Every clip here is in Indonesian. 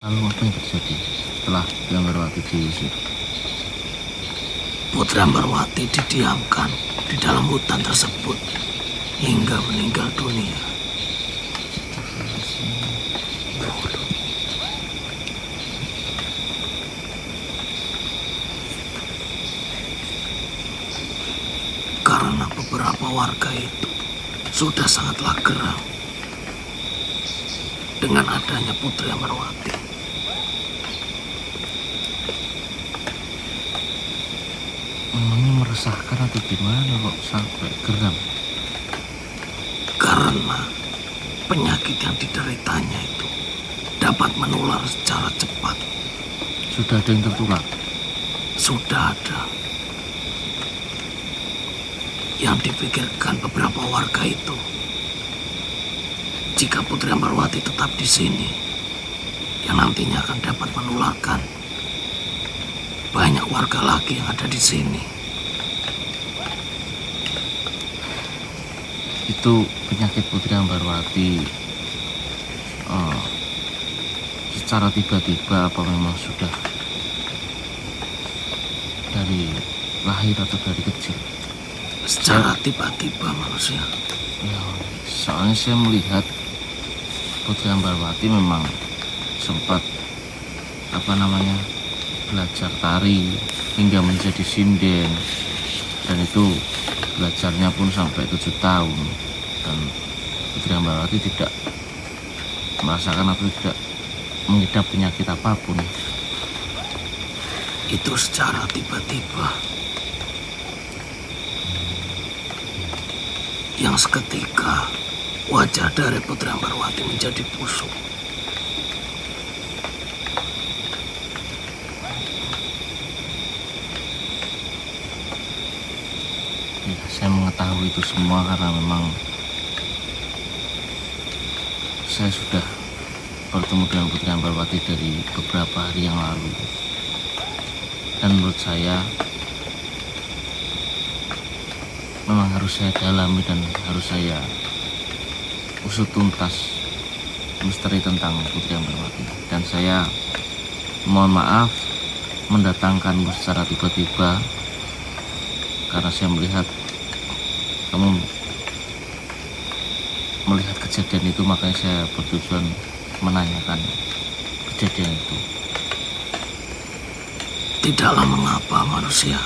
Lalu apa yang terjadi setelah Putri Ambarwati diusir? Putri Ambarwati didiamkan di dalam hutan tersebut hingga meninggal dunia. Karena beberapa warga itu sudah sangatlah geram dengan adanya Putri Ambarwati. Memangnya meresahkan atau gimana kok sampai geram? Karena penyakit yang dideritanya itu dapat menular secara cepat. Sudah ada yang tertular? Sudah ada. Yang dipikirkan beberapa warga itu, jika Putri Ambarwati tetap di sini, yang nantinya akan dapat menularkan banyak warga lagi yang ada di sini. Itu penyakit Putri Ambarwati secara tiba-tiba apa memang sudah dari lahir atau dari kecil? Secara tiba-tiba manusia. Ya, soalnya saya melihat Putri Ambarwati memang sempat belajar tari hingga menjadi sinden, dan itu belajarnya pun sampai 7 tahun, dan Putri Ambarwati tidak merasakan atau tidak mengidap penyakit apapun. Itu secara tiba-tiba. Yang seketika wajah dari Putri Ambarwati menjadi busuk. Ya, saya mengetahui itu semua karena memang saya sudah bertemu dengan Putri Ambarwati dari beberapa hari yang lalu. Dan menurut saya memang harus saya dalami dan harus saya usut tuntas misteri tentang Putri Ambarwati. Dan saya mohon maaf mendatangkanmu secara tiba-tiba, karena saya melihat kamu melihat kejadian itu, makanya saya bertujuan menanyakan kejadian itu. Tidaklah mengapa manusia.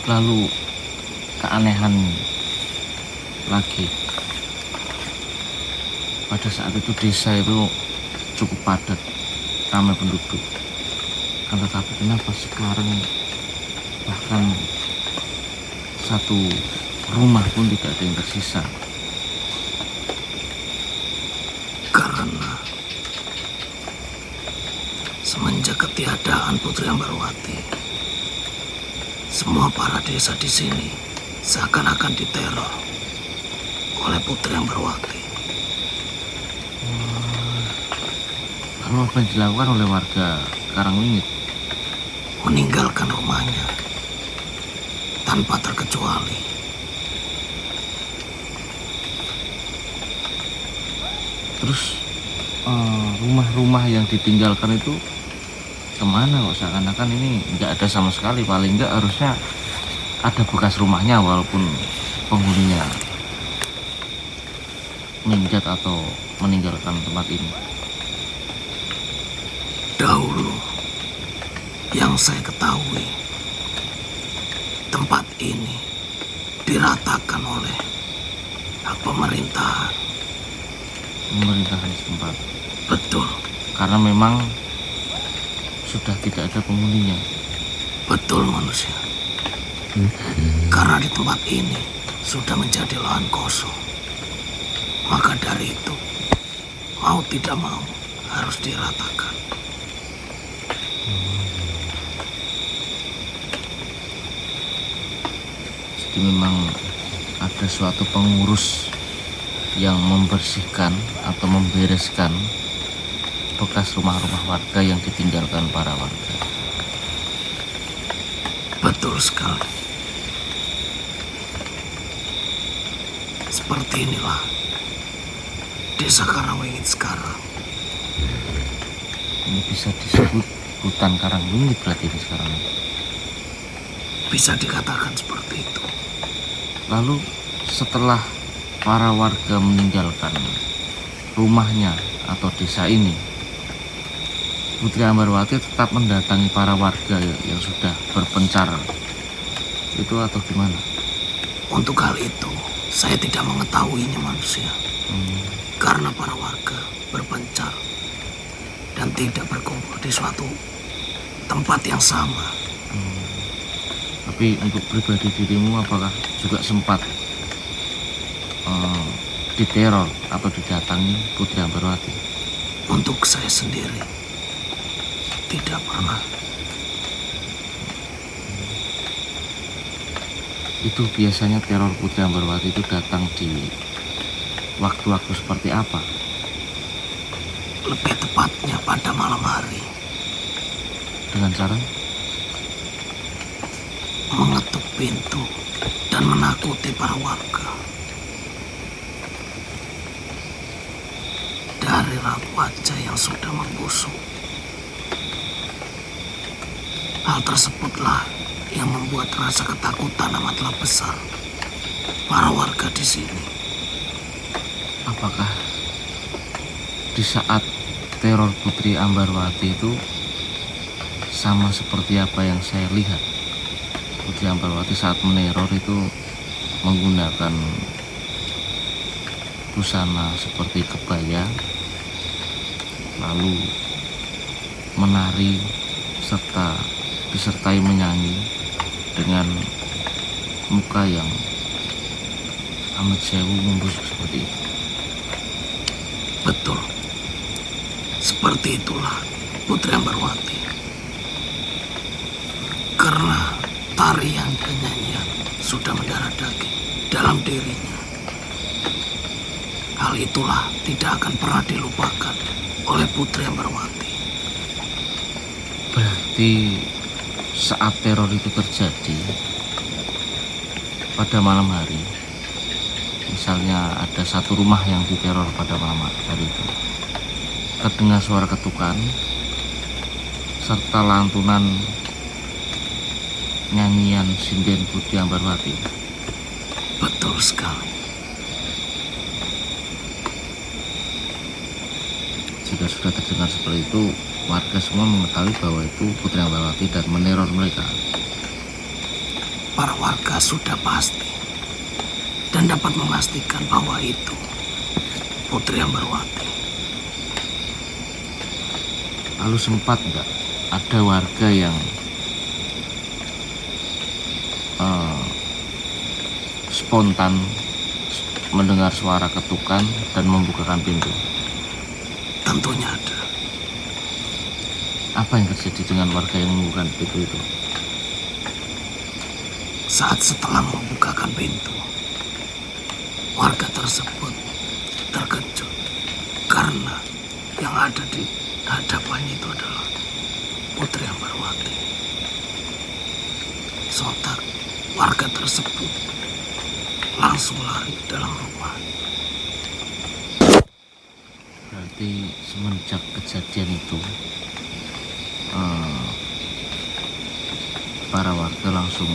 Lalu keanehan lagi, pada saat itu desa itu cukup padat, ramai penduduk. Kan tetapi kenapa sekarang bahkan satu rumah pun tidak ada yang tersisa? Karena semenjak ketiadaan Putri Ambarwati, semua para desa di sini seakan-akan diteror oleh Putri Ambarwati. Lalu apa yang dilakukan oleh warga Karangwingit? Meninggalkan rumahnya tanpa terkecuali. Terus rumah-rumah yang ditinggalkan itu kemana kok? Seakan-akan ini nggak ada sama sekali. Paling nggak harusnya ada bekas rumahnya walaupun penghuninya minggat atau meninggalkan tempat ini. Dahulu yang saya ketahui, tempat ini diratakan oleh hak pemerintahan. Pemerintahan setempat. Betul, Karena memang sudah tidak ada penghuninya. betul manusia. Karena di tempat ini sudah menjadi lahan kosong. Maka dari itu, mau tidak mau harus diratakan. Jadi memang ada suatu pengurus yang membersihkan atau membereskan bekas rumah-rumah warga yang ditinggalkan para warga. Betul sekali. Seperti inilah desa Karangwengit sekarang. Ini bisa disebut hutan Karangwengit berarti ini sekarang. Bisa dikatakan seperti itu. Lalu setelah para warga meninggalkan rumahnya atau desa ini, Putri Ambarwati tetap mendatangi para warga yang sudah berpencar itu atau gimana? Untuk hal itu, saya tidak mengetahuinya manusia. Karena para warga berpencar dan tidak berkumpul di suatu tempat yang sama. Tapi untuk pribadi dirimu apakah juga sempat diteror atau didatangi Putri Ambarwati? Untuk saya sendiri, tidak pernah. Itu biasanya teror Putri Ambarwati itu datang di waktu-waktu seperti apa? Lebih tepatnya pada malam hari. Dengan cara mengetuk pintu dan menakuti para warga. Dari raut wajah yang sudah membusuk. Hal tersebutlah yang membuat rasa ketakutan amatlah besar para warga di sini. apakah di saat teror Putri Ambarwati itu sama seperti apa yang saya lihat? Putri Ambarwati saat meneror itu menggunakan busana seperti kebaya, lalu menari serta disertai menyanyi dengan muka yang amat sewu membusuk seperti itu. Betul. Seperti itulah Putri Ambarwati. Karena tarian dan nyanyian sudah mendarah daging dalam dirinya. Hal itulah tidak akan pernah dilupakan oleh Putri Ambarwati. Berarti saat teror itu terjadi pada malam hari, misalnya ada satu rumah yang diteror pada malam hari itu, terdengar suara ketukan serta lantunan nyanyian sinden Putri Ambarwati. Betul sekali. Jika sudah terdengar seperti itu, warga semua mengetahui bahwa itu Putri Ambarwati dan meneror mereka. Para warga sudah pasti dan dapat memastikan bahwa itu Putri Ambarwati. Lalu sempat nggak ada warga yang spontan mendengar suara ketukan dan membukakan pintu? Tentunya ada. Apa yang terjadi dengan warga yang membukakan pintu itu? Saat setelah membukakan pintu, warga tersebut terkejut karena yang ada di hadapannya itu adalah Putri Ambarwati. Sontak warga tersebut langsung lari ke dalam rumah. Berarti semenjak kejadian itu para warga langsung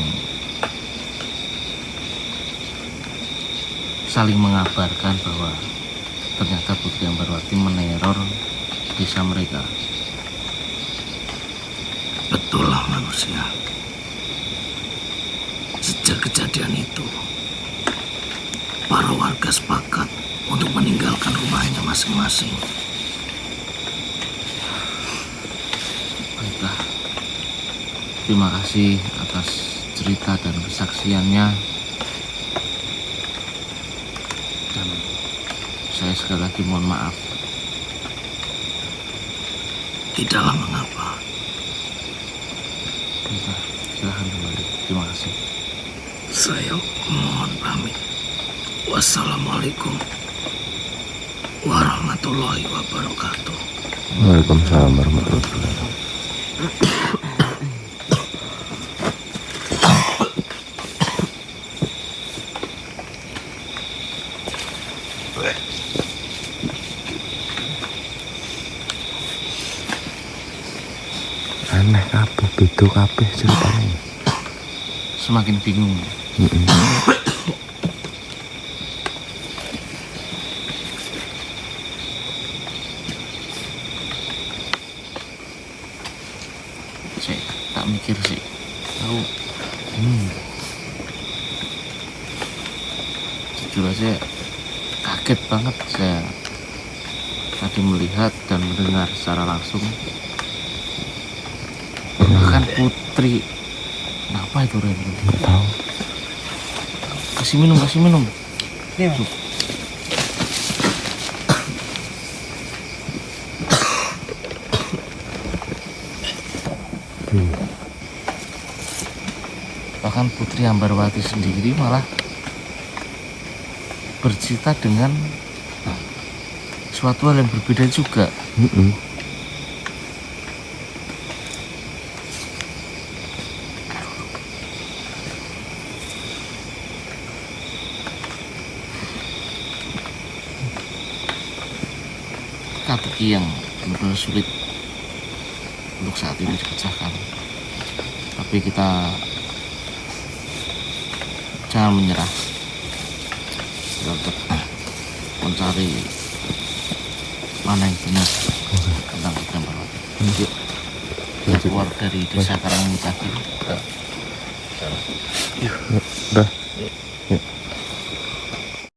saling mengabarkan bahwa ternyata Putri Ambarwati meneror desa mereka. Betul lah manusia. Sejak kejadian itu, para warga sepakat untuk meninggalkan rumahnya masing-masing. Baiklah, terima kasih atas cerita dan kesaksiannya. Dan saya sekali lagi mohon maaf. Tidaklah mengapa. Baiklah, silahkan kembali. Terima kasih. Saya mohon pamit. Wassalamualaikum warahmatullahi wabarakatuh. Waalaikumsalam warahmatullahi wabarakatuh. aneh kabeh, beda kabeh ceritanya. Semakin bingung. Saya tak mikir sih. Aku jujur aja kaget banget saya tadi melihat dan mendengar secara langsung. Bahkan Putri, kenapa itu Ren? Nggak tahu. Kasih minum, kasih minum. Ini Mas. Bahkan Putri Ambarwati sendiri malah bercerita dengan suatu hal yang berbeda juga. Teka-teki yang benar-benar sulit untuk saat ini dipecahkan. Tapi kita jangan menyerah. Kita tetap mencari mana yang benar tentang Putri Ambarwati. Yuk, kita keluar dari desa Karangmutaki. Udah.